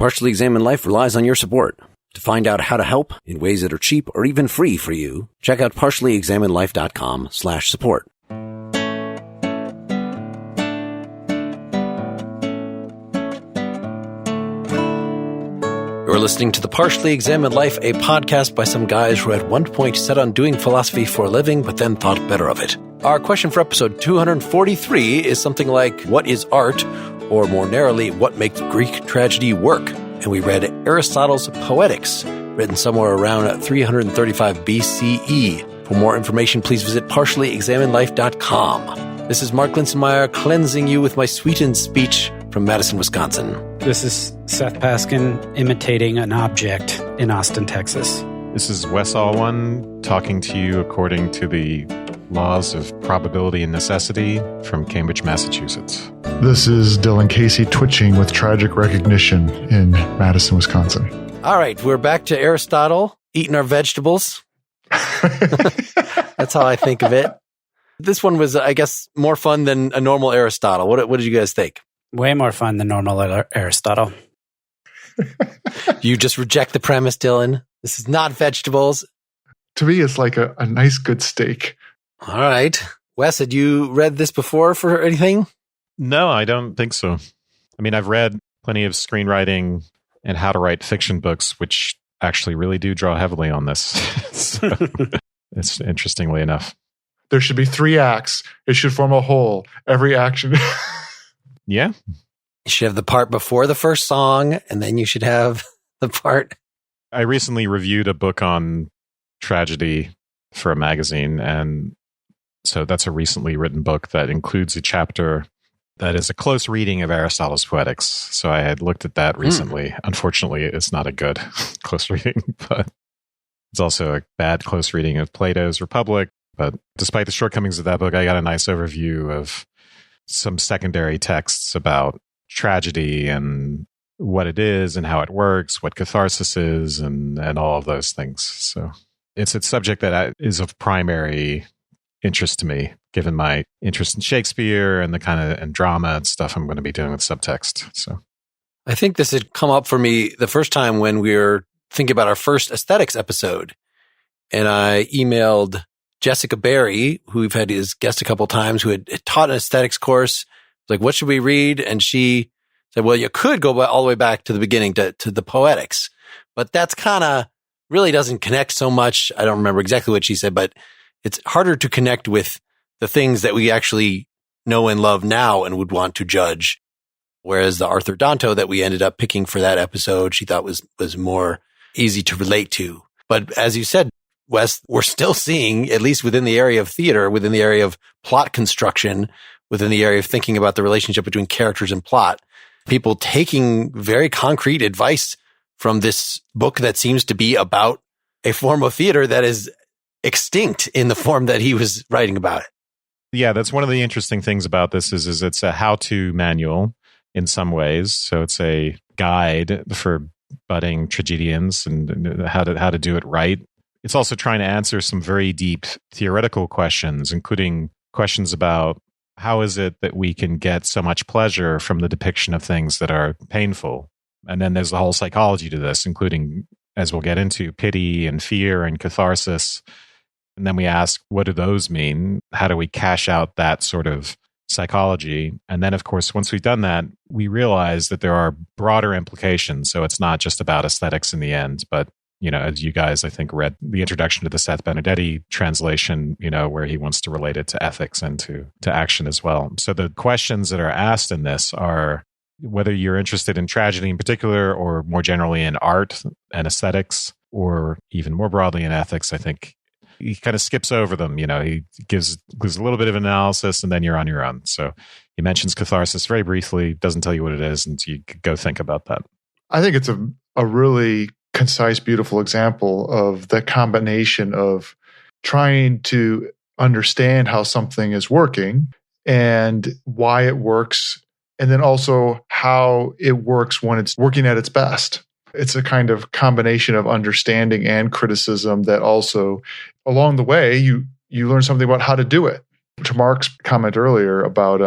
Partially Examined Life relies on your support. To find out how to help in ways that are cheap or even free for you, check out partiallyexaminedlife.com/support. You're listening to The Partially Examined Life, a podcast by some guys who at one point set on doing philosophy for a living, but then thought better of it. Our question for episode 243 is something like, what is art? Or more narrowly, what makes Greek tragedy work? And we read Aristotle's Poetics, written somewhere around 335 BCE. For more information, please visit partiallyexaminedlife.com. This is Mark Linsenmeyer cleansing you with my sweetened speech from Madison, Wisconsin. This is Seth Paskin imitating an object in Austin, Texas. This is Wes Alwan talking to you according to the laws of probability and necessity from Cambridge, Massachusetts. This is Dylan Casey twitching with tragic recognition in Madison, Wisconsin. All right, we're back to Aristotle, eating our vegetables. That's how I think of it. This one was, I guess, more fun than a normal Aristotle. What did you guys think? Way more fun than normal Aristotle. You just reject the premise, Dylan. This is not vegetables. To me, it's like a nice, good steak. All right. Wes, had you read this before for anything? No, I don't think so. I mean, I've read plenty of screenwriting and how to write fiction books, which actually really do draw heavily on this. So, it's interestingly enough. There should be 3 acts. It should form a whole. Every action. Yeah. You should have the part before the first song, and then you should have the part. I recently reviewed a book on tragedy for a magazine, and so that's a recently written book that includes a chapter that is a close reading of Aristotle's Poetics. So I had looked at that recently. Unfortunately, it's not a good close reading, but it's also a bad close reading of Plato's Republic. But despite the shortcomings of that book, I got a nice overview of some secondary texts about tragedy and what it is and how it works, what catharsis is, and all of those things. So it's a subject that is of primary interest to me, given my interest in Shakespeare and the kind of and drama and stuff I'm going to be doing with subtext. So I think this had come up for me the first time when we were thinking about our first aesthetics episode. And I emailed Jessica Berry, who we've had as guest a couple of times, who had taught an aesthetics course. Like, what should we read? And she said, well, you could go all the way back to the beginning to the Poetics, but that's kind of really doesn't connect so much. I don't remember exactly what she said, but it's harder to connect with the things that we actually know and love now and would want to judge. Whereas the Arthur Danto that we ended up picking for that episode, she thought was more easy to relate to. But as you said, Wes, we're still seeing, at least within the area of theater, within the area of plot construction, within the area of thinking about the relationship between characters and plot, people taking very concrete advice from this book that seems to be about a form of theater that is extinct in the form that he was writing about it. Yeah, that's one of the interesting things about this is it's a how-to manual in some ways. So it's a guide for budding tragedians and how to do it right. It's also trying to answer some very deep theoretical questions, including questions about how is it that we can get so much pleasure from the depiction of things that are painful? And then there's the whole psychology to this, including, as we'll get into, pity and fear and catharsis. And then we ask, what do those mean? How do we cash out that sort of psychology? And then, of course, once we've done that, we realize that there are broader implications. So it's not just about aesthetics in the end, but as you guys, I think, read the introduction to the Seth Benedetti translation, where he wants to relate it to ethics and to action as well. So the questions that are asked in this are whether you're interested in tragedy in particular, or more generally in art and aesthetics, or even more broadly in ethics. I think he kind of skips over them. He gives a little bit of analysis and then you're on your own. So he mentions catharsis very briefly, doesn't tell you what it is, and you could go think about that. I think it's a really concise, beautiful example of the combination of trying to understand how something is working and why it works, and then also how it works when it's working at its best. It's a kind of combination of understanding and criticism that also, along the way, you learn something about how to do it. To Mark's comment earlier about,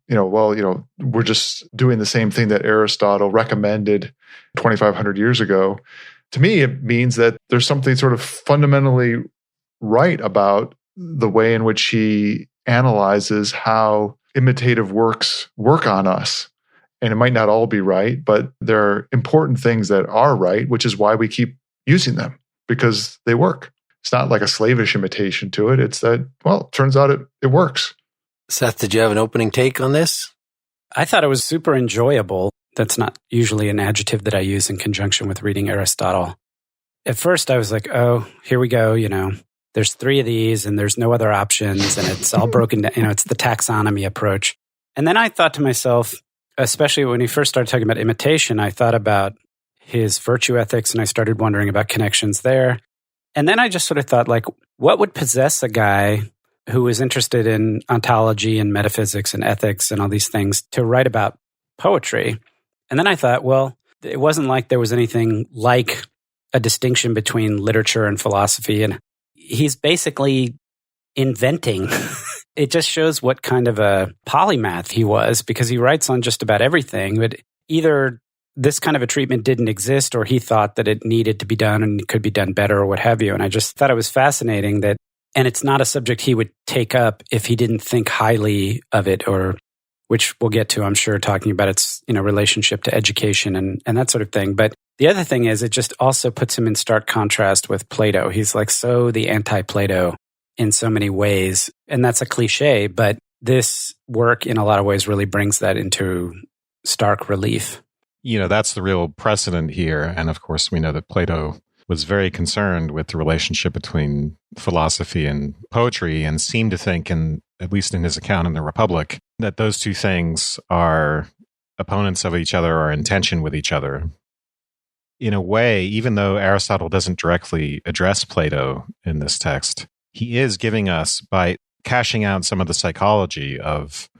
we're just doing the same thing that Aristotle recommended 2,500 years ago. To me, it means that there's something sort of fundamentally right about the way in which he analyzes how imitative works work on us. And it might not all be right, but there are important things that are right, which is why we keep using them, because they work. It's not like a slavish imitation to it. It's that, well, it turns out it works. Seth, did you have an opening take on this? I thought it was super enjoyable. That's not usually an adjective that I use in conjunction with reading Aristotle. At first, I was like, oh, here we go. There's 3 of these and there's no other options. And it's all broken down. It's the taxonomy approach. And then I thought to myself, especially when he first started talking about imitation, I thought about his virtue ethics and I started wondering about connections there. And then I just sort of thought, like, what would possess a guy who was interested in ontology and metaphysics and ethics and all these things to write about poetry? And then I thought, well, it wasn't like there was anything like a distinction between literature and philosophy. And he's basically inventing. It just shows what kind of a polymath he was, because he writes on just about everything. But either this kind of a treatment didn't exist, or he thought that it needed to be done and could be done better, or what have you. And I just thought it was fascinating that, and it's not a subject he would take up if he didn't think highly of it, or which we'll get to, I'm sure, talking about its relationship to education and that sort of thing. But the other thing is, it just also puts him in stark contrast with Plato. He's like so the anti-Plato in so many ways. And that's a cliche, but this work in a lot of ways really brings that into stark relief. That's the real precedent here. And of course, we know that Plato was very concerned with the relationship between philosophy and poetry, and seemed to think, at least in his account in the Republic, that those two things are opponents of each other, or in tension with each other. In a way, even though Aristotle doesn't directly address Plato in this text, he is giving us, by cashing out some of the psychology of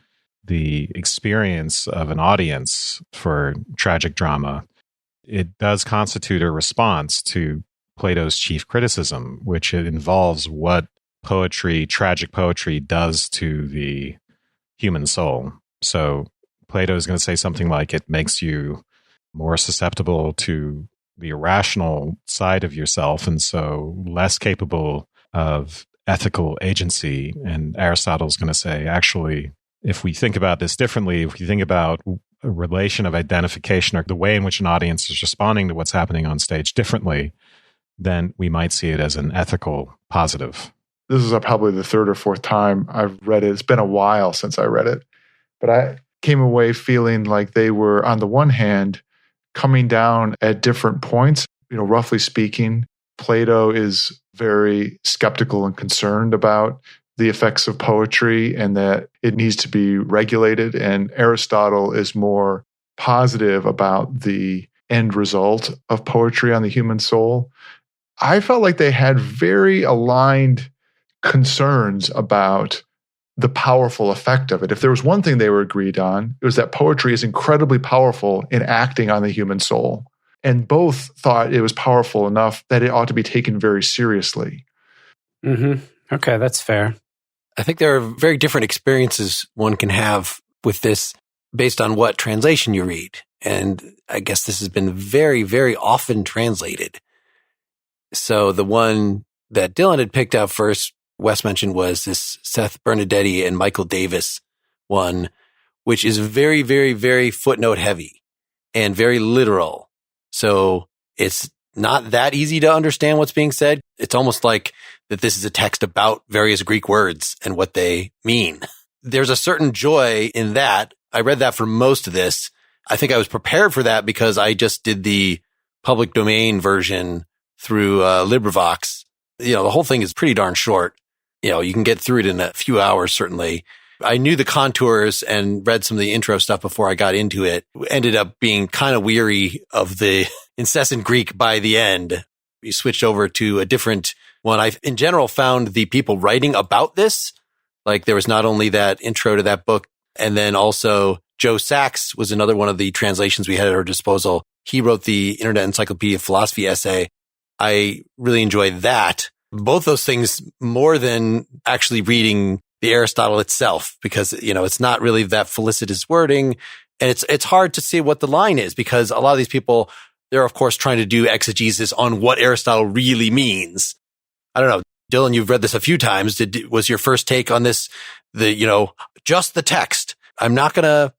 the experience of an audience for tragic drama, it does constitute a response to Plato's chief criticism, which it involves what poetry, tragic poetry, does to the human soul. So Plato is going to say something like, it makes you more susceptible to the irrational side of yourself, and so less capable of ethical agency. And Aristotle's going to say, actually, if we think about this differently, if we think about a relation of identification, or the way in which an audience is responding to what's happening on stage differently, then we might see it as an ethical positive. This is probably the 3rd or 4th time I've read it. It's been a while since I read it. But I came away feeling like they were, on the one hand, coming down at different points. Roughly speaking, Plato is very skeptical and concerned about the effects of poetry and that it needs to be regulated. And Aristotle is more positive about the end result of poetry on the human soul. I felt like they had very aligned concerns about the powerful effect of it. If there was one thing they were agreed on, it was that poetry is incredibly powerful in acting on the human soul. And both thought it was powerful enough that it ought to be taken very seriously. Mm-hmm. Okay, that's fair. I think there are very different experiences one can have with this based on what translation you read. And I guess this has been very, very often translated. So the one that Dylan had picked out first, Wes mentioned, was this Seth Bernadetti and Michael Davis one, which is very, very, very footnote heavy and very literal. So it's not that easy to understand what's being said. It's almost like that this is a text about various Greek words and what they mean. There's a certain joy in that. I read that for most of this. I think I was prepared for that because I just did the public domain version through LibriVox. The whole thing is pretty darn short. You can get through it in a few hours, certainly. I knew the contours and read some of the intro stuff before I got into it. Ended up being kind of weary of the incessant Greek by the end. We switched over to a different one. I, in general, found the people writing about this, like there was not only that intro to that book, and then also Joe Sachs was another one of the translations we had at our disposal. He wrote the Internet Encyclopedia of Philosophy essay. I really enjoyed that. Both those things more than actually reading the Aristotle itself, because, it's not really that felicitous wording. And it's hard to see what the line is, because a lot of these people, they're of course trying to do exegesis on what Aristotle really means. I don't know. Dylan, you've read this a few times. Was your first take on this, just the text? I'm not going to,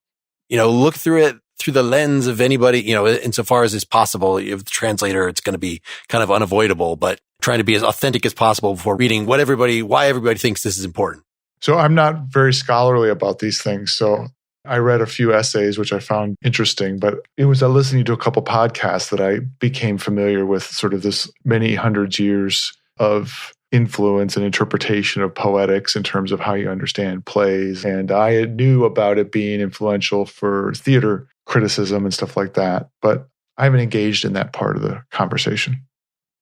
look through it through the lens of anybody, insofar as is possible. If the translator, it's going to be kind of unavoidable, but trying to be as authentic as possible before reading why everybody thinks this is important. So I'm not very scholarly about these things. So I read a few essays, which I found interesting, but it was listening to a couple podcasts that I became familiar with sort of this many hundreds years of influence and interpretation of poetics in terms of how you understand plays. And I knew about it being influential for theater criticism and stuff like that, but I haven't engaged in that part of the conversation.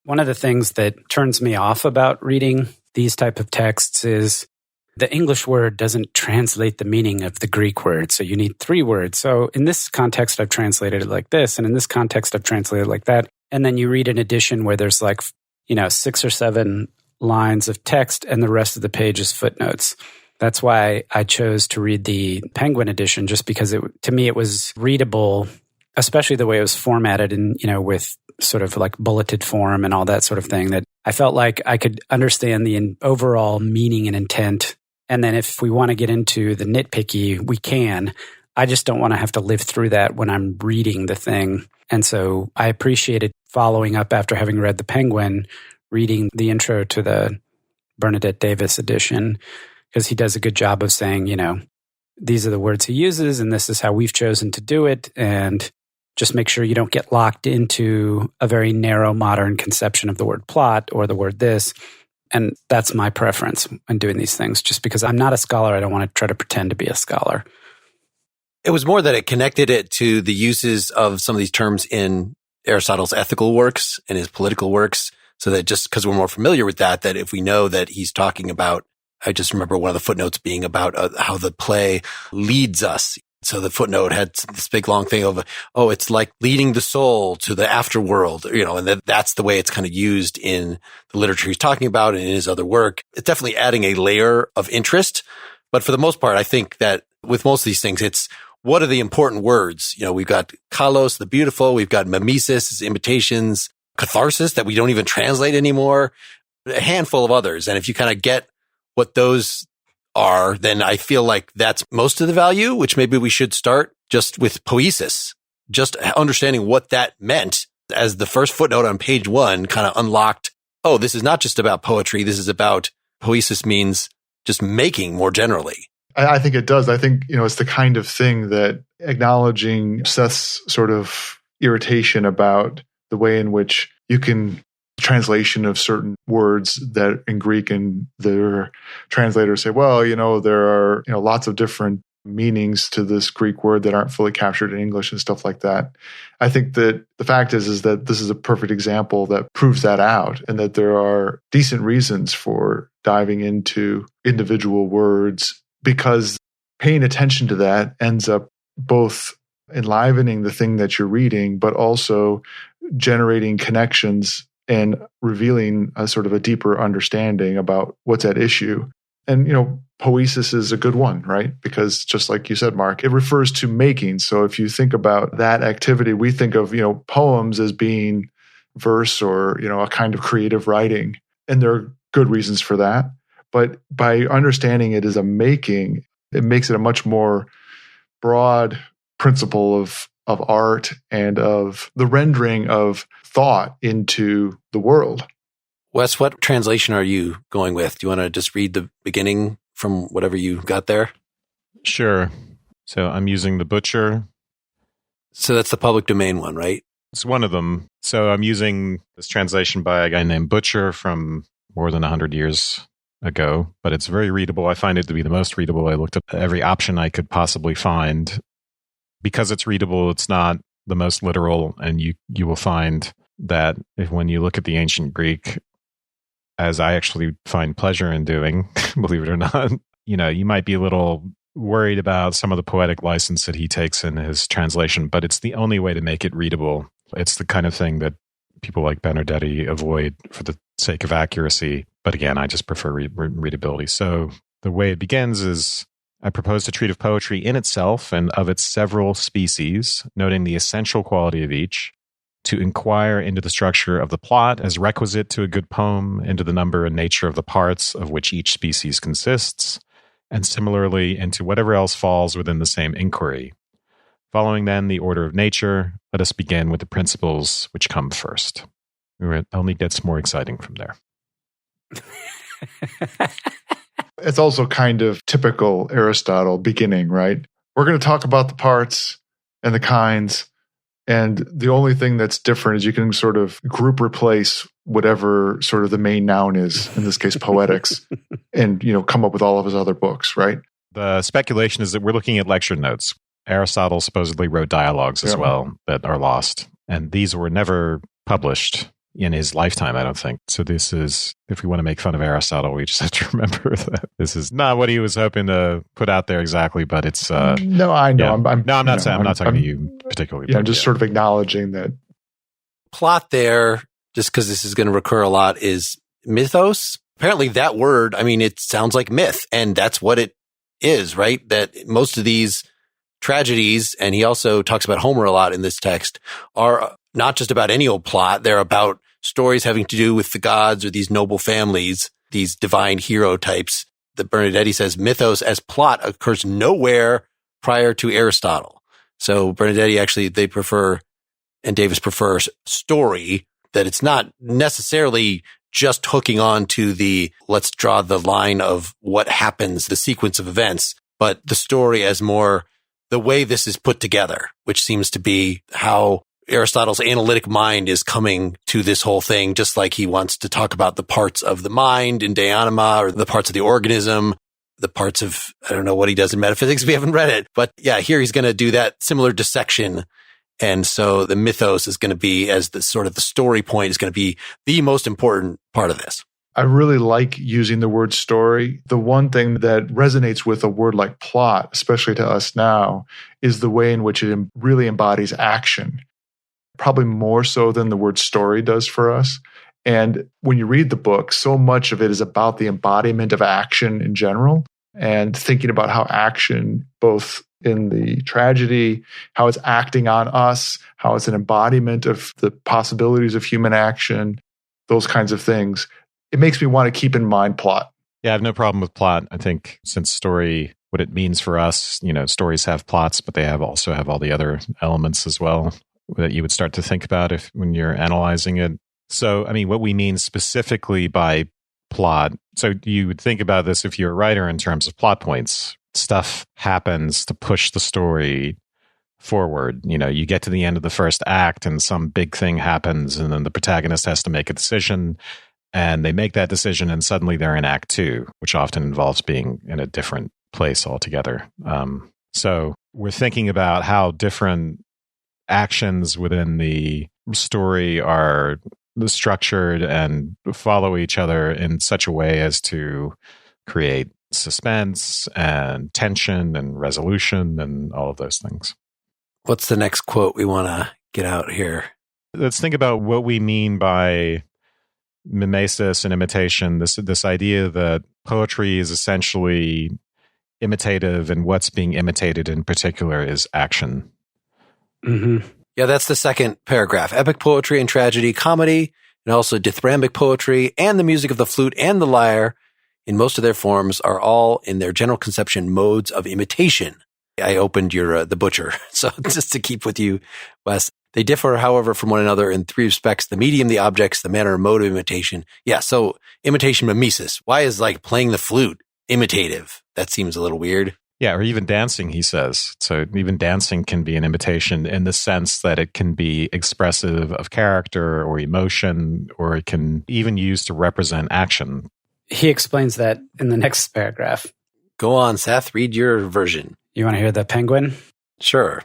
One of the things that turns me off about reading these type of texts is the English word doesn't translate the meaning of the Greek word. So you need 3 words. So in this context, I've translated it like this. And in this context, I've translated it like that. And then you read an edition where there's 6 or 7 lines of text and the rest of the page is footnotes. That's why I chose to read the Penguin edition, just because to me it was readable, especially the way it was formatted and, with sort of like bulleted form and all that sort of thing, that I felt like I could understand the overall meaning and intent. And then if we want to get into the nitpicky, we can. I just don't want to have to live through that when I'm reading the thing. And so I appreciated following up after having read the Penguin, reading the intro to the Bernadette Davis edition, because he does a good job of saying, these are the words he uses and this is how we've chosen to do it. And just make sure you don't get locked into a very narrow modern conception of the word plot or the word this. And that's my preference in doing these things. Just because I'm not a scholar, I don't want to try to pretend to be a scholar. It was more that it connected it to the uses of some of these terms in Aristotle's ethical works and his political works. So that just because we're more familiar with that if we know that he's talking about, I just remember one of the footnotes being about how the play leads us. So the footnote had this big long thing of, it's like leading the soul to the afterworld, and that's the way it's kind of used in the literature he's talking about and in his other work. It's definitely adding a layer of interest. But for the most part, I think that with most of these things, it's what are the important words? We've got kalos, the beautiful. We've got mimesis, imitations, catharsis that we don't even translate anymore, a handful of others. And if you kind of get what those are, then I feel like that's most of the value, which maybe we should start just with poesis, just understanding what that meant, as the first footnote on page 1 kind of unlocked, this is not just about poetry. This is about poesis means just making more generally. I think it does. I think, it's the kind of thing that acknowledging Seth's sort of irritation about the way in which you can translation of certain words that in Greek and their translators say, there are, lots of different meanings to this Greek word that aren't fully captured in English and stuff like that. I think that the fact is that this is a perfect example that proves that out, and that there are decent reasons for diving into individual words, because paying attention to that ends up both enlivening the thing that you're reading, but also generating connections and revealing a sort of a deeper understanding about what's at issue. And, poesis is a good one, right? Because just like you said, Mark, it refers to making. So if you think about that activity, we think of, poems as being verse or, a kind of creative writing. And there are good reasons for that. But by understanding it as a making, it makes it a much more broad principle of art and of the rendering of thought into the world. Wes, what translation are you going with? Do you want to just read the beginning from whatever you got there? Sure. So I'm using the Butcher. So that's the public domain one, right? It's one of them. So I'm using this translation by a guy named Butcher from more than 100 years ago, but it's very readable. I find it to be the most readable. I looked at every option I could possibly find. Because it's readable, it's not the most literal, and you will find that when you look at the ancient Greek, as I actually find pleasure in doing, believe it or not, you might be a little worried about some of the poetic license that he takes in his translation, but it's the only way to make it readable. It's the kind of thing that people like Benedetti avoid for the sake of accuracy. But again, I just prefer readability. So The way it begins is, I propose to treat of poetry in itself and of its several species, noting the essential quality of each, to inquire into the structure of the plot as requisite to a good poem, into the number and nature of the parts of which each species consists, and similarly into whatever else falls within the same inquiry. Following then the order of nature, let us begin with the principles which come first. It only gets more exciting from there. It's also kind of typical Aristotle beginning, right? We're going to talk about the parts and the kinds, and the only thing that's different is you can sort of group replace whatever sort of the main noun is, in this case, poetics, and, come up with all of his other books, right? The speculation is that we're looking at lecture notes. Aristotle supposedly wrote dialogues as well that are lost, and these were never published in his lifetime, I don't think. So this is, if we want to make fun of Aristotle, we just have to remember that this is not what he was hoping to put out there exactly, but it's... no, I know. Yeah. I'm not talking to you particularly. Yeah, I'm just sort of acknowledging that. Plot there, just because this is going to recur a lot, is mythos. Apparently that word, it sounds like myth, and that's what it is, right? That most of these tragedies, and he also talks about Homer a lot in this text, are not just about any old plot. They're about stories having to do with the gods or these noble families, these divine hero types. That Bernardetti says mythos as plot occurs nowhere prior to Aristotle. So Bernardetti actually, they prefer, and Davis prefers story, that it's not necessarily just hooking on to the, let's draw the line of what happens, the sequence of events, but the story as more the way this is put together, which seems to be how Aristotle's analytic mind is coming to this whole thing, just like he wants to talk about the parts of the mind in De Anima, or the parts of the organism, the parts of, I don't know what he does in metaphysics. We haven't read it, but yeah, here he's going to do that similar dissection. And so the mythos is going to be, as the sort of the story point, is going to be the most important part of this. I really like using the word story. The one thing that resonates with a word like plot, especially to us now, is the way in which it really embodies action. Probably more so than the word story does for us. And when you read the book, so much of it is about the embodiment of action in general, and thinking about how action, both in the tragedy, how it's acting on us, how it's an embodiment of the possibilities of human action, those kinds of things. It makes me want to keep in mind plot. Yeah, I have no problem with plot. I think since story, what it means for us, stories have plots, but they also have all the other elements as well that you would start to think about when you're analyzing it. So, what we mean specifically by plot, so you would think about this if you're a writer in terms of plot points. Stuff happens to push the story forward. You get to the end of the first act and some big thing happens, and then the protagonist has to make a decision, and they make that decision, and suddenly they're in act 2, which often involves being in a different place altogether. So we're thinking about how different actions within the story are structured and follow each other in such a way as to create suspense and tension and resolution and all of those things. What's the next quote we want to get out here? Let's think about what we mean by mimesis and imitation. This idea that poetry is essentially imitative, and what's being imitated in particular is action. Mm-hmm. Yeah, that's the second paragraph. Epic poetry and tragedy, comedy, and also dithyrambic poetry, and the music of the flute and the lyre, in most of their forms, are all, in their general conception, modes of imitation. I opened your The Butcher, so just to keep with you, Wes. They differ, however, from one another in 3 respects: the medium, the objects, the manner and mode of imitation. Yeah, so imitation mimesis. Why is playing the flute imitative? That seems a little weird. Yeah, or even dancing, he says. So even dancing can be an imitation in the sense that it can be expressive of character or emotion, or it can even use to represent action. He explains that in the next paragraph. Go on, Seth, read your version. You want to hear the penguin? Sure.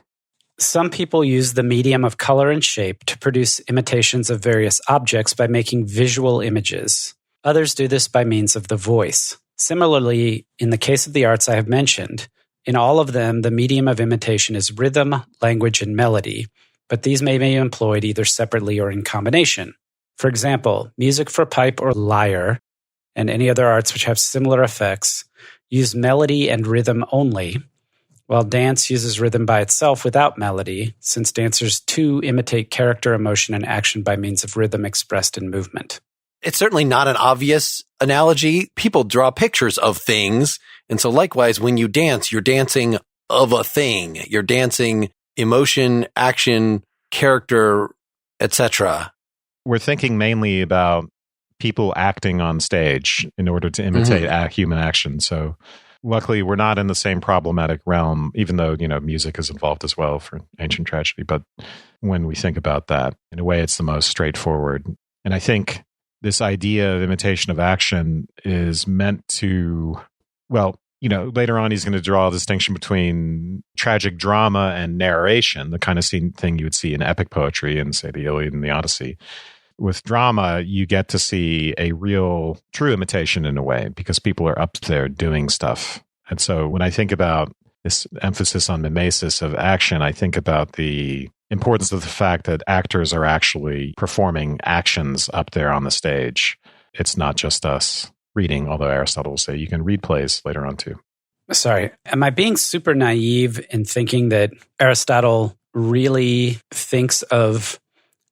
Some people use the medium of color and shape to produce imitations of various objects by making visual images. Others do this by means of the voice. Similarly, in the case of the arts I have mentioned, in all of them, the medium of imitation is rhythm, language, and melody, but these may be employed either separately or in combination. For example, music for pipe or lyre, and any other arts which have similar effects, use melody and rhythm only, while dance uses rhythm by itself without melody, since dancers too imitate character, emotion, and action by means of rhythm expressed in movement. It's certainly not an obvious analogy. People draw pictures of things. And so likewise, when you dance, you're dancing of a thing. You're dancing emotion, action, character, etc. We're thinking mainly about people acting on stage in order to imitate human action. So luckily, we're not in the same problematic realm, even though, music is involved as well for ancient tragedy. But when we think about that, in a way, it's the most straightforward. And I think this idea of imitation of action is meant to, later on, he's going to draw a distinction between tragic drama and narration, the kind of thing you would see in epic poetry in, say, the Iliad and the Odyssey. With drama, you get to see a real, true imitation in a way, because people are up there doing stuff. And so when I think about this emphasis on mimesis of action, I think about the importance of the fact that actors are actually performing actions up there on the stage. It's not just us reading, although Aristotle will say you can read plays later on too. Sorry, am I being super naive in thinking that Aristotle really thinks of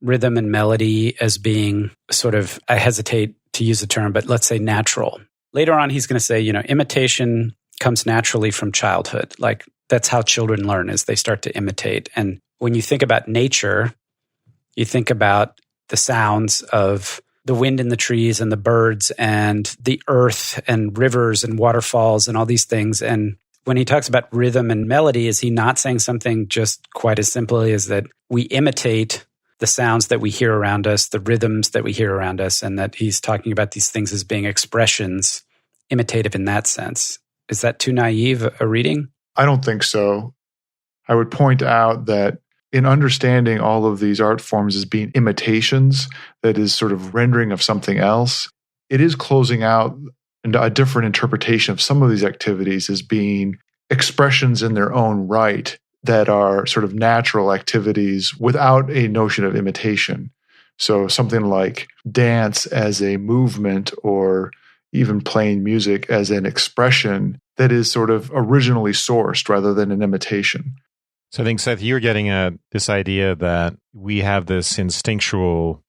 rhythm and melody as being sort of, I hesitate to use the term, but let's say natural? Later on, he's going to say, imitation comes naturally from childhood. Like, that's how children learn, is they start to imitate. And when you think about nature, you think about the sounds of the wind in the trees and the birds and the earth and rivers and waterfalls and all these things. And when he talks about rhythm and melody, is he not saying something just quite as simply as that we imitate the sounds that we hear around us, the rhythms that we hear around us, and that he's talking about these things as being expressions, imitative in that sense? Is that too naive a reading? I don't think so. I would point out that in understanding all of these art forms as being imitations, that is sort of rendering of something else, it is closing out a different interpretation of some of these activities as being expressions in their own right that are sort of natural activities without a notion of imitation. So something like dance as a movement, or even playing music as an expression that is sort of originally sourced rather than an imitation. So I think, Seth, you're getting at this idea that we have this instinctual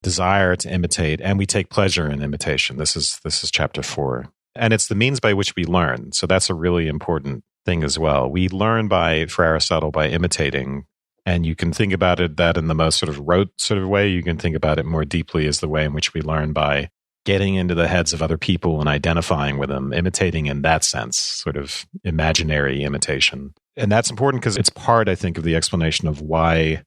desire to imitate, and we take pleasure in imitation. This is chapter 4. And it's the means by which we learn. So that's a really important thing as well. We learn for Aristotle, by imitating. And you can think about it that in the most sort of rote sort of way. You can think about it more deeply as the way in which we learn by getting into the heads of other people and identifying with them, imitating in that sense, sort of imaginary imitation. And that's important because it's part, I think, of the explanation of why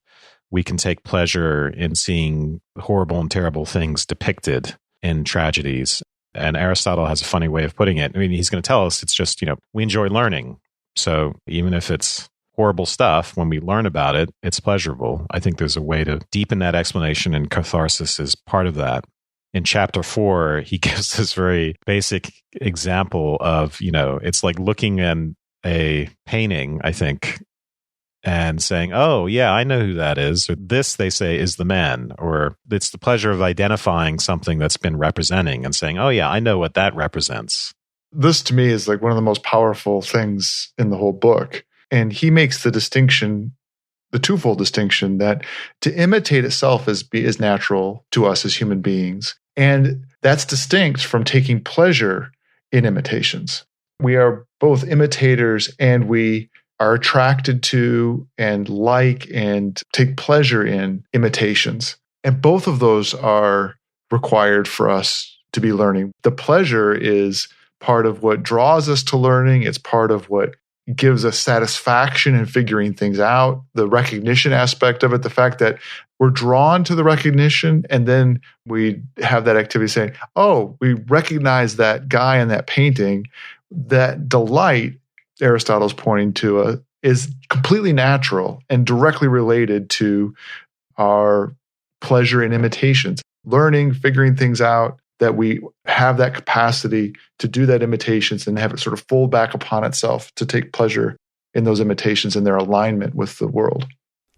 we can take pleasure in seeing horrible and terrible things depicted in tragedies. And Aristotle has a funny way of putting it. I mean, he's going to tell us it's just, we enjoy learning. So even if it's horrible stuff, when we learn about it, it's pleasurable. I think there's a way to deepen that explanation, and catharsis is part of that. In chapter 4, he gives this very basic example of, it's like looking at a painting, I think, and saying, oh, yeah, I know who that is. Or this, they say, is the man. Or it's the pleasure of identifying something that's been representing and saying, oh, yeah, I know what that represents. This, to me, is like one of the most powerful things in the whole book. And he makes the distinction, the twofold distinction, that to imitate itself is natural to us as human beings. And that's distinct from taking pleasure in imitations. We are both imitators, and we are attracted to and like and take pleasure in imitations. And both of those are required for us to be learning. The pleasure is part of what draws us to learning. It's part of what gives us satisfaction in figuring things out. The recognition aspect of it, the fact that we're drawn to the recognition, and then we have that activity saying, oh, we recognize that guy in that painting. That delight, Aristotle's pointing to, is completely natural and directly related to our pleasure in imitations. Learning, figuring things out, that we have that capacity to do that imitations and have it sort of fold back upon itself to take pleasure in those imitations and their alignment with the world.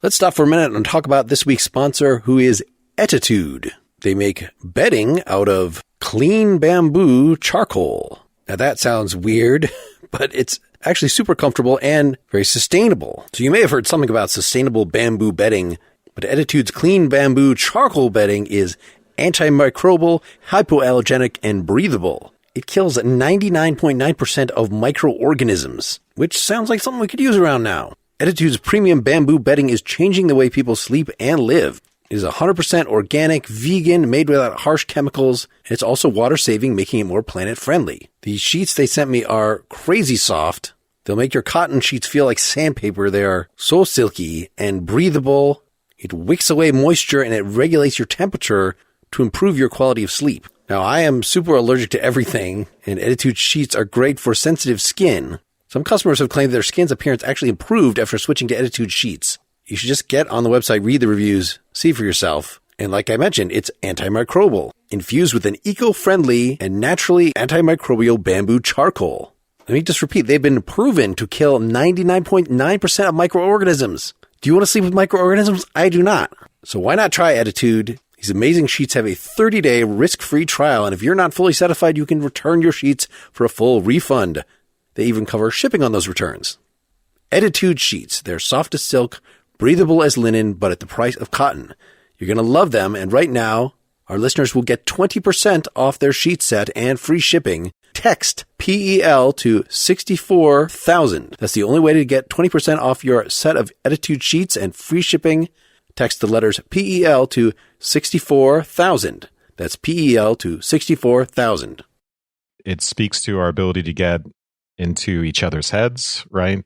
Let's stop for a minute and talk about this week's sponsor, who is Attitude. They make bedding out of clean bamboo charcoal. Now that sounds weird, but it's actually super comfortable and very sustainable. So you may have heard something about sustainable bamboo bedding, but Attitude's clean bamboo charcoal bedding is antimicrobial, hypoallergenic, and breathable. It kills 99.9% of microorganisms, which sounds like something we could use around now. Attitude's premium bamboo bedding is changing the way people sleep and live. It is 100% organic, vegan, made without harsh chemicals, and it's also water-saving, making it more planet-friendly. The sheets they sent me are crazy soft. They'll make your cotton sheets feel like sandpaper. They are so silky and breathable. It wicks away moisture and it regulates your temperature to improve your quality of sleep. Now, I am super allergic to everything, and Attitude sheets are great for sensitive skin. Some customers have claimed their skin's appearance actually improved after switching to Attitude sheets. You should just get on the website, read the reviews, see for yourself. And like I mentioned, it's antimicrobial, infused with an eco-friendly and naturally antimicrobial bamboo charcoal. Let me just repeat, they've been proven to kill 99.9% of microorganisms. Do you want to sleep with microorganisms? I do not. So why not try Attitude? These amazing sheets have a 30-day risk-free trial, and if you're not fully satisfied, you can return your sheets for a full refund. They even cover shipping on those returns. Attitude sheets. They're soft as silk, breathable as linen, but at the price of cotton. You're going to love them, and right now, our listeners will get 20% off their sheet set and free shipping. Text PEL to 64,000. That's the only way to get 20% off your set of Attitude sheets and free shipping. Text the letters PEL to 64,000. That's PEL to 64,000. It speaks to our ability to get into each other's heads, right?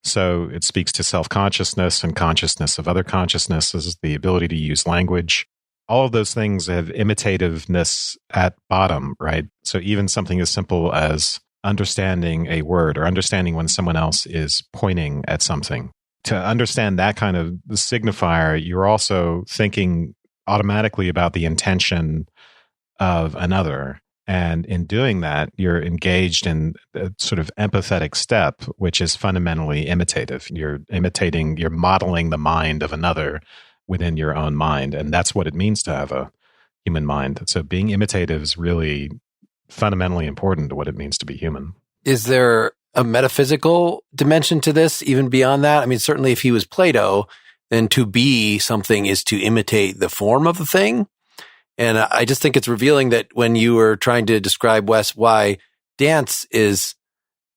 So it speaks to self-consciousness and consciousness of other consciousnesses, the ability to use language. All of those things have imitativeness at bottom, right? So even something as simple as understanding a word or understanding when someone else is pointing at something. To understand that kind of signifier, you're also thinking automatically about the intention of another. And in doing that, you're engaged in a sort of empathetic step, which is fundamentally imitative. You're imitating, you're modeling the mind of another within your own mind. And that's what it means to have a human mind. So being imitative is really fundamentally important to what it means to be human. Is there a metaphysical dimension to this, even beyond that? I mean, certainly if he was Plato, then to be something is to imitate the form of the thing. And I just think it's revealing that when you were trying to describe, Wes, why dance is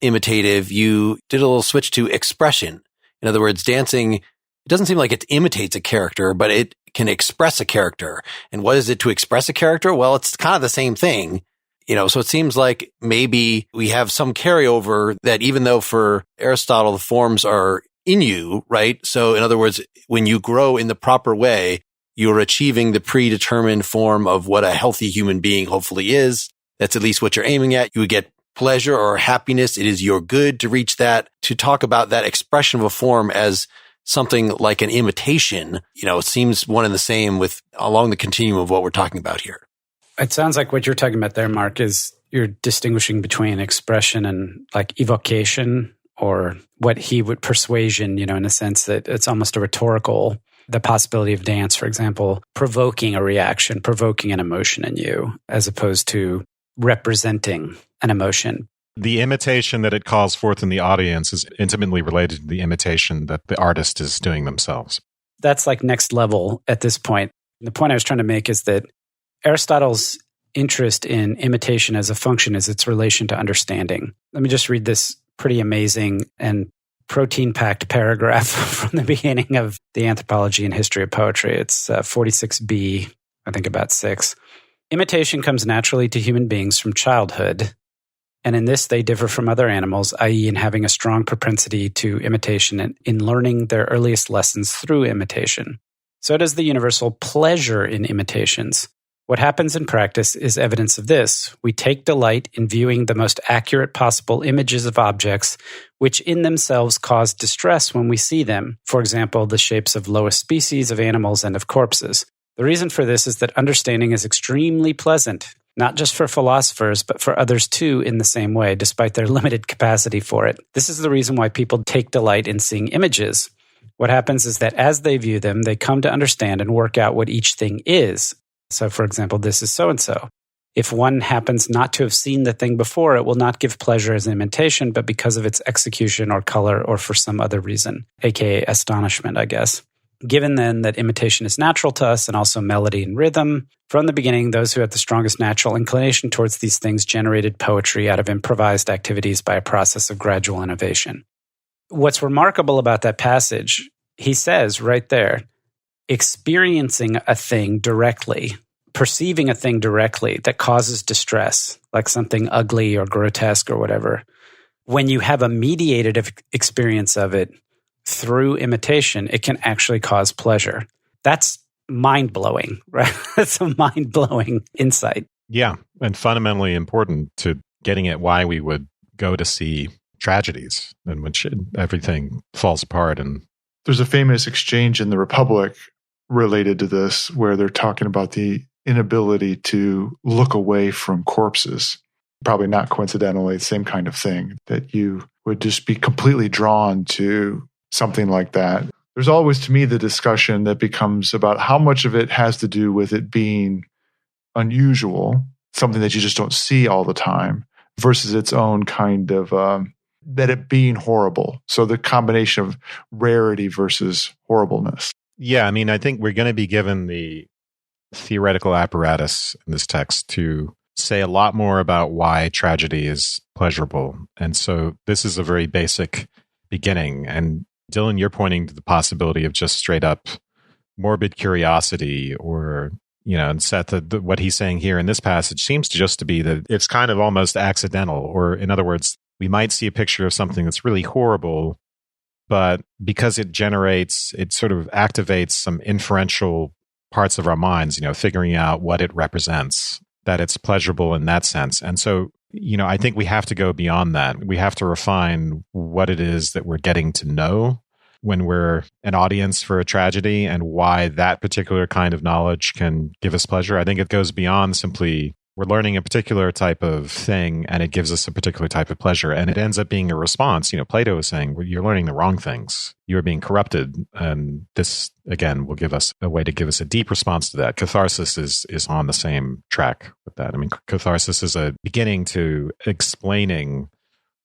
imitative, you did a little switch to expression. In other words, dancing, it doesn't seem like it imitates a character, but it can express a character. And what is it to express a character? Well, it's kind of the same thing. So it seems like maybe we have some carryover that even though for Aristotle, the forms are in you, right? So in other words, when you grow in the proper way, you're achieving the predetermined form of what a healthy human being hopefully is. That's at least what you're aiming at. You would get pleasure or happiness. It is your good to reach that. To talk about that expression of a form as something like an imitation, it seems one and the same with along the continuum of what we're talking about here. It sounds like what you're talking about there, Mark, is you're distinguishing between expression and like evocation, or what he would persuasion, in a sense that it's almost a rhetorical, the possibility of dance, for example, provoking a reaction, provoking an emotion in you, as opposed to representing an emotion. The imitation that it calls forth in the audience is intimately related to the imitation that the artist is doing themselves. That's like next level at this point. The point I was trying to make is that Aristotle's interest in imitation as a function is its relation to understanding. Let me just read this pretty amazing and protein-packed paragraph from the beginning of the Anthropology and History of Poetry. It's 46b, I think about 6. Imitation comes naturally to human beings from childhood, and in this they differ from other animals, i.e. in having a strong propensity to imitation and in learning their earliest lessons through imitation. So does the universal pleasure in imitations. What happens in practice is evidence of this. We take delight in viewing the most accurate possible images of objects, which in themselves cause distress when we see them. For example, the shapes of lowest species of animals and of corpses. The reason for this is that understanding is extremely pleasant, not just for philosophers, but for others too in the same way, despite their limited capacity for it. This is the reason why people take delight in seeing images. What happens is that as they view them, they come to understand and work out what each thing is. So, for example, this is so-and-so. If one happens not to have seen the thing before, it will not give pleasure as an imitation, but because of its execution or color or for some other reason, aka astonishment, I guess. Given then that imitation is natural to us and also melody and rhythm, from the beginning, those who had the strongest natural inclination towards these things generated poetry out of improvised activities by a process of gradual innovation. What's remarkable about that passage, he says right there, experiencing a thing directly, perceiving a thing directly that causes distress, like something ugly or grotesque or whatever, when you have a mediated experience of it through imitation, it can actually cause pleasure. That's mind-blowing, right? That's a mind-blowing insight. Yeah, and fundamentally important to getting at why we would go to see tragedies in which everything falls apart. And there's a famous exchange in the Republic related to this where they're talking about the inability to look away from corpses. Probably not coincidentally, the same kind of thing, that you would just be completely drawn to something like that. There's always, to me, the discussion that becomes about how much of it has to do with it being unusual, something that you just don't see all the time, versus its own kind of, that it being horrible. So the combination of rarity versus horribleness. Yeah, I mean, I think we're going to be given the theoretical apparatus in this text to say a lot more about why tragedy is pleasurable. And so this is a very basic beginning. And Dylan, you're pointing to the possibility of just straight up morbid curiosity, or, and Seth, what he's saying here in this passage seems to just to be that it's kind of almost accidental, or in other words, we might see a picture of something that's really horrible, but because it sort of activates some inferential parts of our minds, figuring out what it represents, that it's pleasurable in that sense. And so, I think we have to go beyond that. We have to refine what it is that we're getting to know when we're an audience for a tragedy, and why that particular kind of knowledge can give us pleasure. I think it goes beyond simply we're learning a particular type of thing and it gives us a particular type of pleasure, and it ends up being a response. Plato is saying, well, you're learning the wrong things. You're being corrupted. And this, again, will give us a way to give us a deep response to that. Catharsis is on the same track with that. I mean, catharsis is a beginning to explaining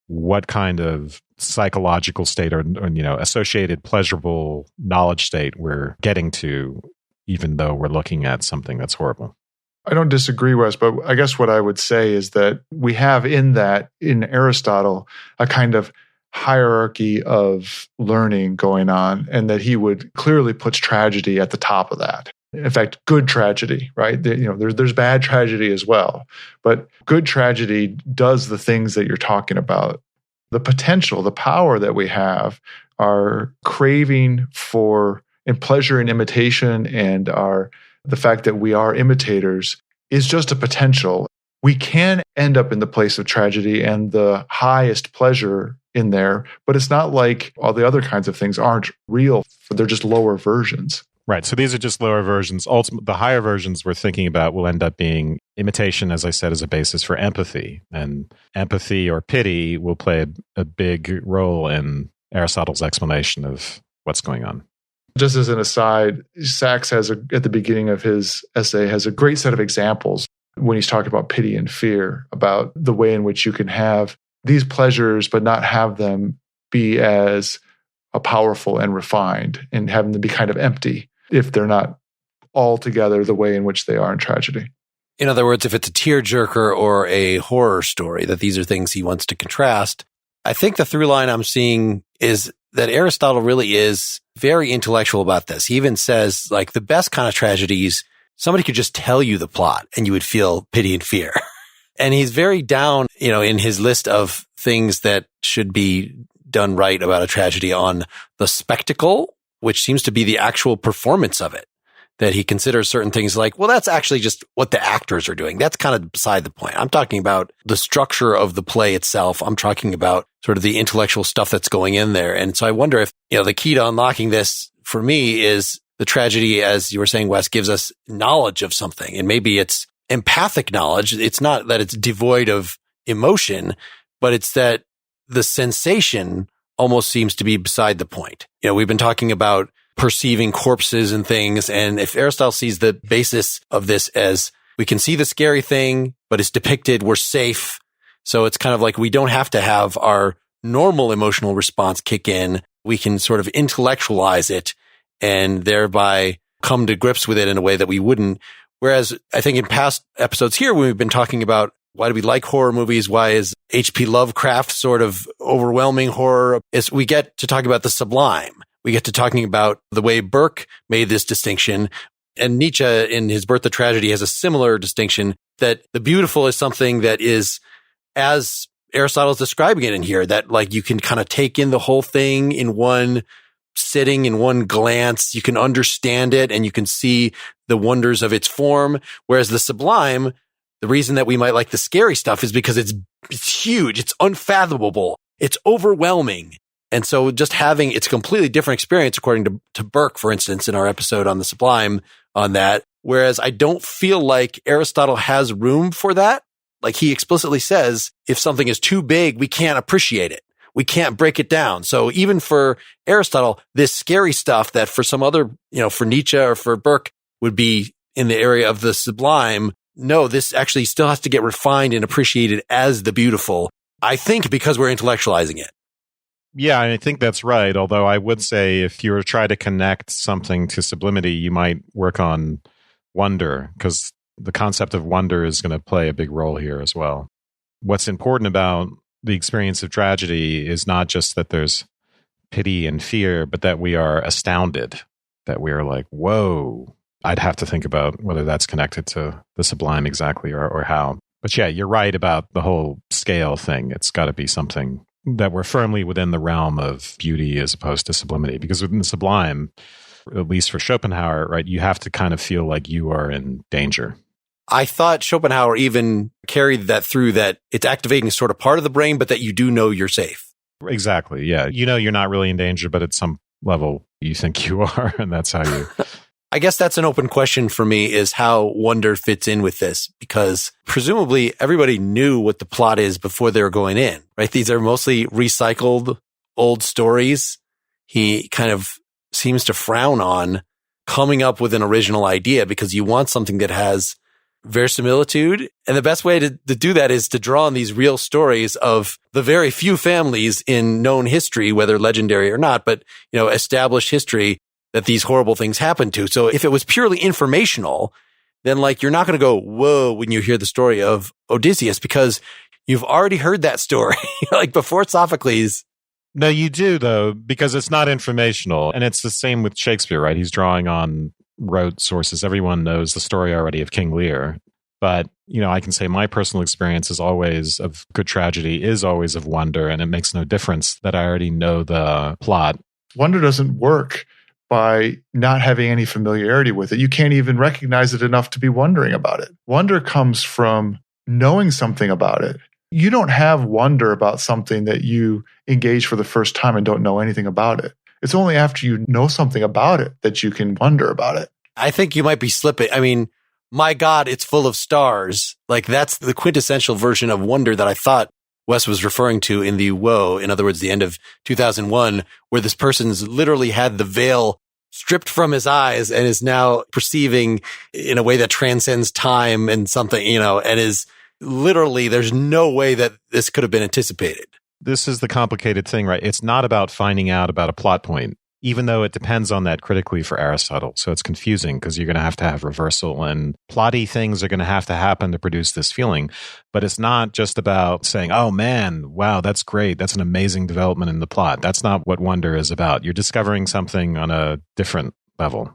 what kind of psychological state or associated pleasurable knowledge state we're getting to, even though we're looking at something that's horrible. I don't disagree, Wes, but I guess what I would say is that we have in Aristotle, a kind of hierarchy of learning going on, and that he would clearly put tragedy at the top of that. In fact, good tragedy, right? There's bad tragedy as well, but good tragedy does the things that you're talking about. The potential, the power that we have, our craving for and pleasure in imitation, and the fact that we are imitators is just a potential. We can end up in the place of tragedy and the highest pleasure in there, but it's not like all the other kinds of things aren't real. They're just lower versions. Right. So these are just lower versions. The higher versions we're thinking about will end up being imitation, as I said, as a basis for empathy. And empathy or pity will play a big role in Aristotle's explanation of what's going on. Just as an aside, Sachs at the beginning of his essay, has a great set of examples when he's talking about pity and fear, about the way in which you can have these pleasures but not have them be as powerful and refined, and having them be kind of empty if they're not altogether the way in which they are in tragedy. In other words, if it's a tearjerker or a horror story, that these are things he wants to contrast. I think the through line I'm seeing is that Aristotle really is very intellectual about this. He even says, like, the best kind of tragedies, somebody could just tell you the plot and you would feel pity and fear. And he's very down, in his list of things that should be done right about a tragedy on the spectacle, which seems to be the actual performance of it. That he considers certain things like, well, that's actually just what the actors are doing. That's kind of beside the point. I'm talking about the structure of the play itself. I'm talking about sort of the intellectual stuff that's going in there. And so I wonder if, the key to unlocking this for me is the tragedy, as you were saying, Wes, gives us knowledge of something. And maybe it's empathic knowledge. It's not that it's devoid of emotion, but it's that the sensation almost seems to be beside the point. We've been talking about perceiving corpses and things. And if Aristotle sees the basis of this as we can see the scary thing, but it's depicted, we're safe. So it's kind of like we don't have to have our normal emotional response kick in. We can sort of intellectualize it and thereby come to grips with it in a way that we wouldn't. Whereas I think in past episodes here, when we've been talking about why do we like horror movies? Why is H.P. Lovecraft sort of overwhelming horror? Is we get to talk about the sublime. We get to talking about the way Burke made this distinction. And Nietzsche in his Birth of Tragedy has a similar distinction that the beautiful is something that is, as Aristotle's describing it in here, that like you can kind of take in the whole thing in one sitting, in one glance. You can understand it and you can see the wonders of its form. Whereas the sublime, the reason that we might like the scary stuff is because it's huge, it's unfathomable, it's overwhelming. And so just having, it's a completely different experience, according to Burke, for instance, in our episode on the sublime on that. Whereas I don't feel like Aristotle has room for that. Like he explicitly says, if something is too big, we can't appreciate it. We can't break it down. So even for Aristotle, this scary stuff that for some other, for Nietzsche or for Burke would be in the area of the sublime, no, this actually still has to get refined and appreciated as the beautiful, I think, because we're intellectualizing it. Yeah, I think that's right. Although I would say if you were trying to connect something to sublimity, you might work on wonder, because the concept of wonder is going to play a big role here as well. What's important about the experience of tragedy is not just that there's pity and fear, but that we are astounded, that we are like, whoa. I'd have to think about whether that's connected to the sublime exactly or how. But yeah, you're right about the whole scale thing. It's got to be something that we're firmly within the realm of beauty as opposed to sublimity. Because within the sublime, at least for Schopenhauer, right, you have to kind of feel like you are in danger. I thought Schopenhauer even carried that through, that it's activating sort of part of the brain, but that you do know you're safe. Exactly, yeah. You're not really in danger, but at some level you think you are, and that's how you... I guess that's an open question for me, is how wonder fits in with this, because presumably everybody knew what the plot is before they were going in, right? These are mostly recycled old stories. He kind of seems to frown on coming up with an original idea because you want something that has verisimilitude. And the best way to do that is to draw on these real stories of the very few families in known history, whether legendary or not, but, established history, that these horrible things happen to. So if it was purely informational, then like you're not going to go, whoa, when you hear the story of Odysseus, because you've already heard that story like before Sophocles. No, you do though, because it's not informational. And it's the same with Shakespeare, right? He's drawing on rote sources. Everyone knows the story already of King Lear. But, I can say my personal experience is always of good tragedy, is always of wonder. And it makes no difference that I already know the plot. Wonder doesn't work by not having any familiarity with it. You can't even recognize it enough to be wondering about it. Wonder comes from knowing something about it. You don't have wonder about something that you engage for the first time and don't know anything about it. It's only after you know something about it that you can wonder about it. I think you might be slipping. I mean, my God, it's full of stars. Like that's the quintessential version of wonder that I thought Wes was referring to in the Woe, in other words, the end of 2001, where this person's literally had the veil stripped from his eyes and is now perceiving in a way that transcends time and something, and is literally, there's no way that this could have been anticipated. This is the complicated thing, right? It's not about finding out about a plot point, even though it depends on that critically for Aristotle. So it's confusing because you're going to have reversal and plotty things are going to happen to produce this feeling. But it's not just about saying, oh man, wow, that's great. That's an amazing development in the plot. That's not what wonder is about. You're discovering something on a different level.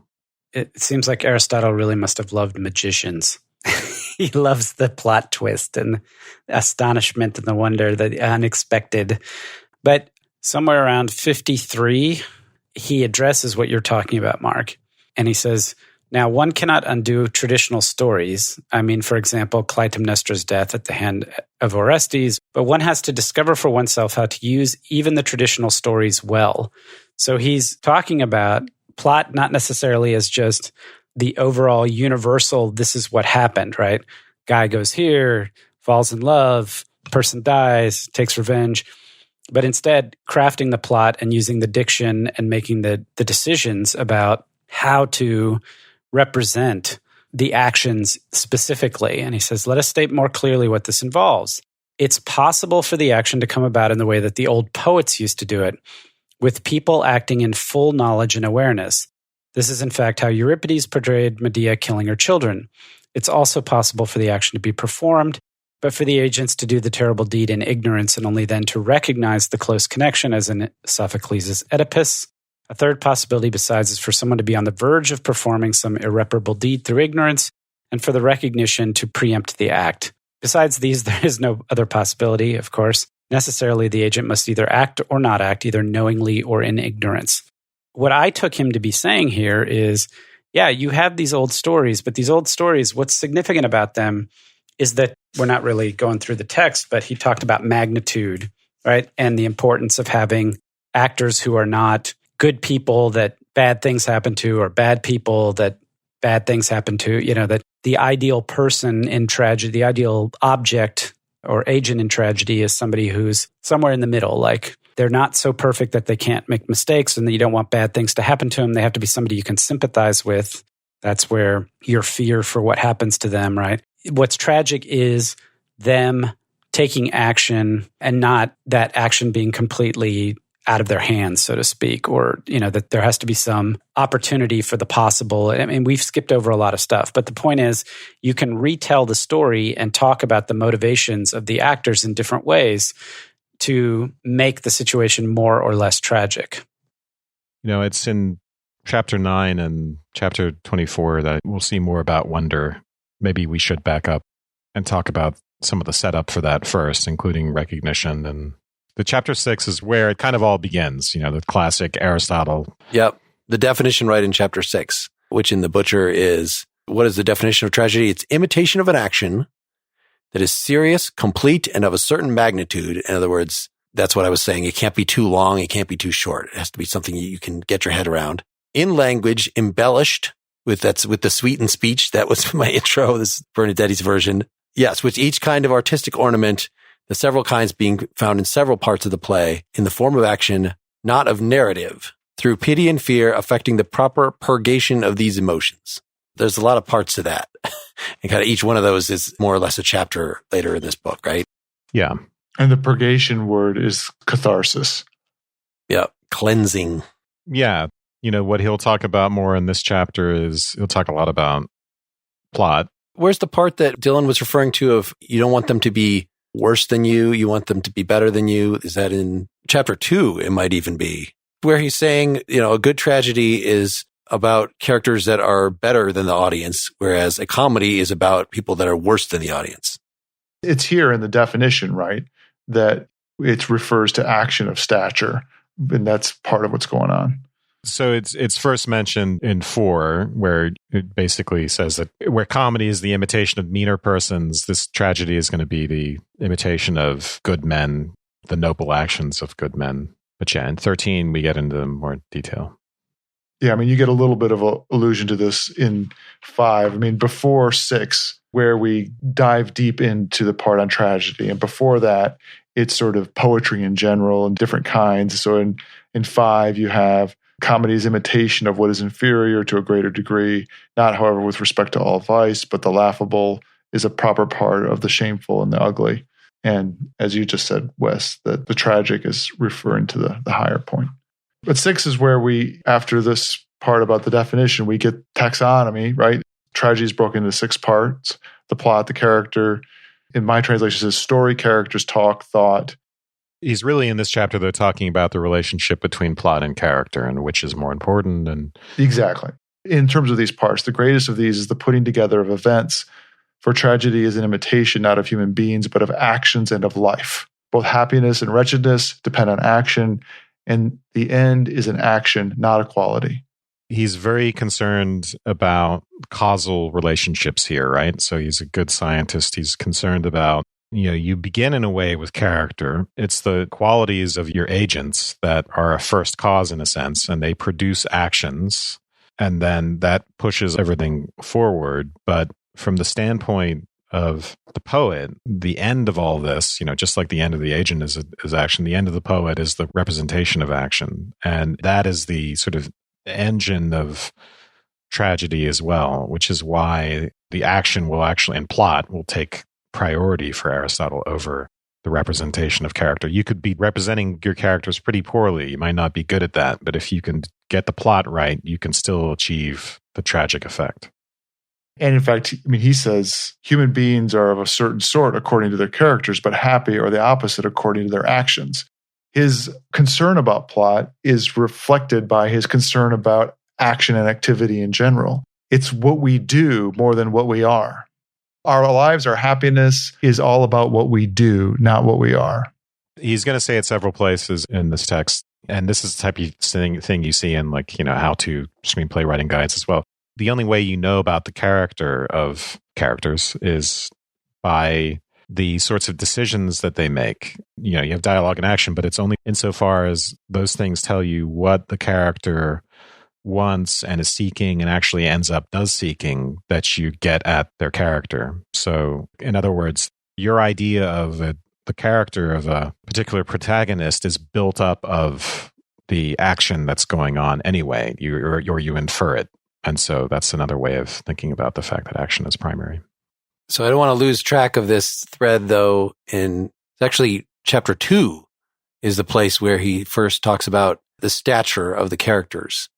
It seems like Aristotle really must have loved magicians. He loves the plot twist and the astonishment and the wonder, the unexpected. But somewhere around 53, he addresses what you're talking about, Mark. And he says, now one cannot undo traditional stories. I mean, for example, Clytemnestra's death at the hand of Orestes, but one has to discover for oneself how to use even the traditional stories well. So he's talking about plot not necessarily as just the overall universal, this is what happened, right? Guy goes here, falls in love, person dies, takes revenge. But instead, crafting the plot and using the diction and making the decisions about how to represent the actions specifically. And he says, let us state more clearly what this involves. It's possible for the action to come about in the way that the old poets used to do it, with people acting in full knowledge and awareness. This is in fact how Euripides portrayed Medea killing her children. It's also possible for the action to be performed, but for the agents to do the terrible deed in ignorance and only then to recognize the close connection, as in Sophocles' Oedipus. A third possibility besides is for someone to be on the verge of performing some irreparable deed through ignorance, and for the recognition to preempt the act. Besides these, there is no other possibility, of course. Necessarily, the agent must either act or not act, either knowingly or in ignorance. What I took him to be saying here is, yeah, you have these old stories, but these old stories, what's significant about them is that we're not really going through the text, but he talked about magnitude, right? And the importance of having actors who are not good people that bad things happen to, or bad people that bad things happen to, that the ideal person in tragedy, the ideal object or agent in tragedy is somebody who's somewhere in the middle. Like they're not so perfect that they can't make mistakes and that you don't want bad things to happen to them. They have to be somebody you can sympathize with. That's where your fear for what happens to them, right? What's tragic is them taking action and not that action being completely out of their hands, so to speak, or, that there has to be some opportunity for the possible. I mean, we've skipped over a lot of stuff, but the point is you can retell the story and talk about the motivations of the actors in different ways to make the situation more or less tragic. It's in chapter 9 and chapter 24 that we'll see more about wonder. Maybe we should back up and talk about some of the setup for that first, including recognition. And the chapter 6 is where it kind of all begins, the classic Aristotle. Yep. The definition right in chapter 6, which in the Butcher is, what is the definition of tragedy? It's imitation of an action that is serious, complete, and of a certain magnitude. In other words, that's what I was saying. It can't be too long. It can't be too short. It has to be something you can get your head around. In language, embellished with the sweetened speech. That was my intro. This is Bernadette's version. Yes, with each kind of artistic ornament, the several kinds being found in several parts of the play, in the form of action, not of narrative, through pity and fear affecting the proper purgation of these emotions. There's a lot of parts to that. And kind of each one of those is more or less a chapter later in this book, right? Yeah. And the purgation word is catharsis. Yeah, cleansing. Yeah. What he'll talk about more in this chapter is he'll talk a lot about plot. Where's the part that Dylan was referring to of you don't want them to be worse than you want them to be better than you? Is that in chapter 2? It might even be where he's saying, a good tragedy is about characters that are better than the audience, whereas a comedy is about people that are worse than the audience. It's here in the definition, right? That it refers to action of stature, and that's part of what's going on. So it's first mentioned in 4, where it basically says that where comedy is the imitation of meaner persons, this tragedy is going to be the imitation of good men, the noble actions of good men. But yeah, in 13, we get into more detail. Yeah, I mean, you get a little bit of an allusion to this in 5. I mean, before 6, where we dive deep into the part on tragedy. And before that, it's sort of poetry in general and different kinds. So in 5, you have comedy's imitation of what is inferior to a greater degree, not, however, with respect to all vice, but the laughable is a proper part of the shameful and the ugly. And as you just said, Wes, that the tragic is referring to the higher point. But 6 is where we, after this part about the definition, we get taxonomy, right? Tragedy is broken into 6 parts: the plot, the character. In my translation, it says story, characters, talk, thought. He's really in this chapter, though, talking about the relationship between plot and character and which is more important. And exactly. In terms of these parts, the greatest of these is the putting together of events. For tragedy is an imitation not of human beings, but of actions and of life. Both happiness and wretchedness depend on action, and the end is an action, not a quality. He's very concerned about causal relationships here, right? So he's a good scientist. He's concerned about, you begin in a way with character. It's the qualities of your agents that are a first cause in a sense, and they produce actions, and then that pushes everything forward. But from the standpoint of the poet, the end of all this, just like the end of the agent is action, the end of the poet is the representation of action. And that is the sort of engine of tragedy as well, which is why the action will actually, and plot will take priority for Aristotle over the representation of character. You could be representing your characters pretty poorly. You might not be good at that, but if you can get the plot right, you can still achieve the tragic effect. And in fact, he says human beings are of a certain sort according to their characters, but happy or the opposite according to their actions. His concern about plot is reflected by his concern about action and activity in general. It's what we do more than what we are. Our lives, our happiness is all about what we do, not what we are. He's going to say it several places in this text. And this is the type of thing you see in how-to screenplay writing guides as well. The only way you know about the character of characters is by the sorts of decisions that they make. You have dialogue and action, but it's only insofar as those things tell you what the character wants and is seeking and actually does seeking that you get at their character. So, in other words, your idea of the character of a particular protagonist is built up of the action that's going on anyway, or you infer it. And so that's another way of thinking about the fact that action is primary. So I don't want to lose track of this thread, though. It's actually chapter 2 is the place where he first talks about the stature of the characters.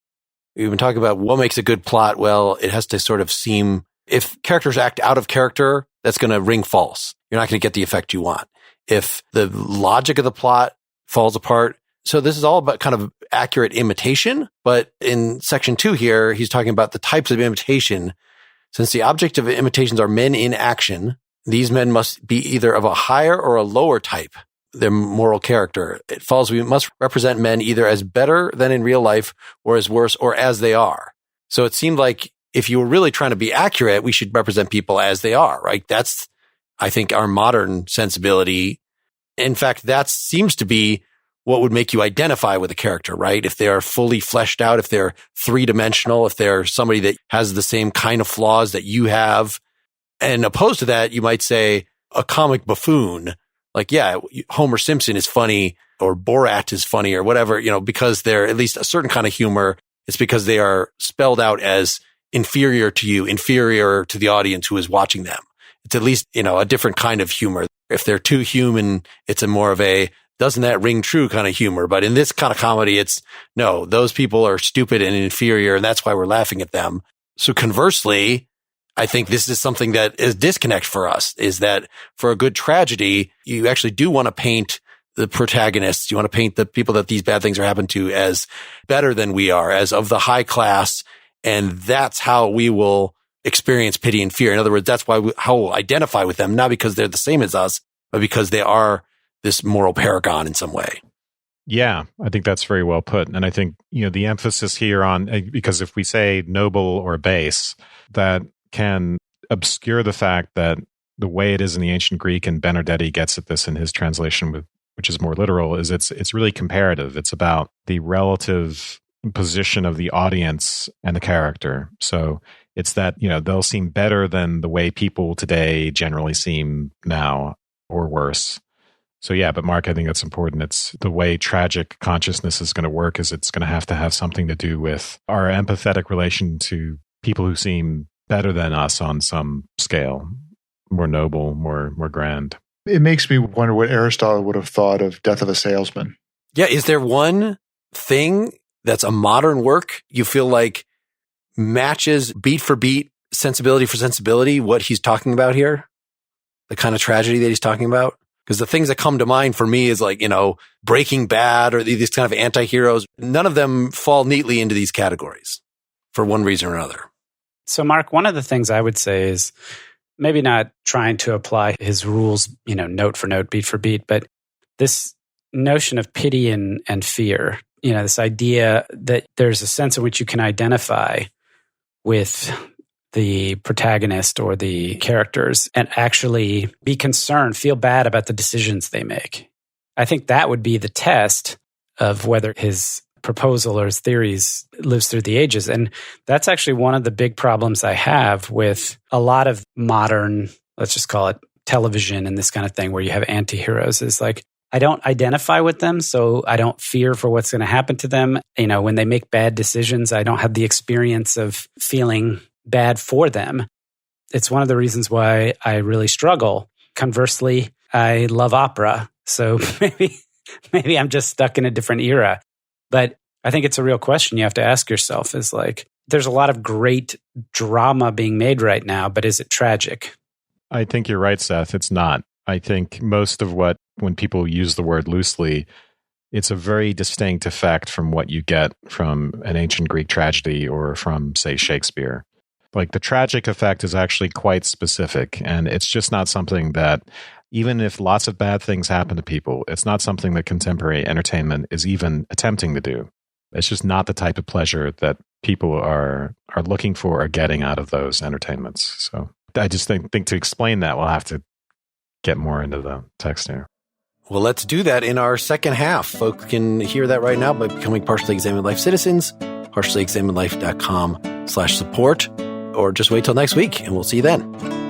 We've been talking about what makes a good plot. Well, it has to sort of seem, if characters act out of character, that's going to ring false. You're not going to get the effect you want. If the logic of the plot falls apart. So this is all about kind of accurate imitation. But in section 2 here, he's talking about the types of imitation. Since the object of imitations are men in action, these men must be either of a higher or a lower type, their moral character. It follows we must represent men either as better than in real life or as worse or as they are. So it seemed like if you were really trying to be accurate, we should represent people as they are, right? That's, I think, our modern sensibility. In fact, that seems to be what would make you identify with a character, right? If they are fully fleshed out, if they're three-dimensional, if they're somebody that has the same kind of flaws that you have. And opposed to that, you might say a comic buffoon, like, yeah, Homer Simpson is funny or Borat is funny or whatever, because they're at least a certain kind of humor. It's because they are spelled out as inferior to you, inferior to the audience who is watching them. It's at least, a different kind of humor. If they're too human, it's a more of a, doesn't that ring true kind of humor? But in this kind of comedy, it's no, those people are stupid and inferior, and that's why we're laughing at them. So conversely, I think this is something that is disconnect for us, is that for a good tragedy, you actually do want to paint the protagonists. You want to paint the people that these bad things are happening to as better than we are, as of the high class. And that's how we will experience pity and fear. In other words, that's how we'll identify with them, not because they're the same as us, but because they are this moral paragon in some way. Yeah, I think that's very well put. And I think, the emphasis here on, because if we say noble or base, that can obscure the fact that the way it is in the ancient Greek, and Bernardetti gets at this in his translation, which is more literal, is it's really comparative. It's about the relative position of the audience and the character. So it's that, they'll seem better than the way people today generally seem now, or worse. So yeah, but Mark, I think that's important. It's the way tragic consciousness is going to work is it's going to have something to do with our empathetic relation to people who seem better than us on some scale, more noble, more grand. It makes me wonder what Aristotle would have thought of Death of a Salesman. Yeah, is there one thing that's a modern work you feel like matches beat for beat, sensibility for sensibility, what he's talking about here? The kind of tragedy that he's talking about? Because the things that come to mind for me is like, Breaking Bad or these kind of anti-heroes. None of them fall neatly into these categories for one reason or another. So, Mark, one of the things I would say is maybe not trying to apply his rules, note for note, beat for beat, but this notion of pity and fear, this idea that there's a sense in which you can identify with the protagonist or the characters and actually be concerned, feel bad about the decisions they make. I think that would be the test of whether his proposal or his theories lives through the ages. And that's actually one of the big problems I have with a lot of modern, let's just call it television and this kind of thing where you have anti-heroes, is like I don't identify with them, so I don't fear for what's going to happen to them. When they make bad decisions, I don't have the experience of feeling bad for them. It's one of the reasons why I really struggle. Conversely, I love opera, so maybe I'm just stuck in a different era. But I think it's a real question you have to ask yourself is like, there's a lot of great drama being made right now, but is it tragic? I think you're right, Seth. It's not. I think most of when people use the word loosely, it's a very distinct effect from what you get from an ancient Greek tragedy or from, say, Shakespeare. Like the tragic effect is actually quite specific, and it's just not something that, even if lots of bad things happen to people, it's not something that contemporary entertainment is even attempting to do. It's just not the type of pleasure that people are looking for or getting out of those entertainments. So I just think to explain that, we'll have to get more into the text here. Well, let's do that in our second half. Folks can hear that right now by becoming Partially Examined Life citizens, partiallyexaminedlife.com/support, or just wait till next week and we'll see you then.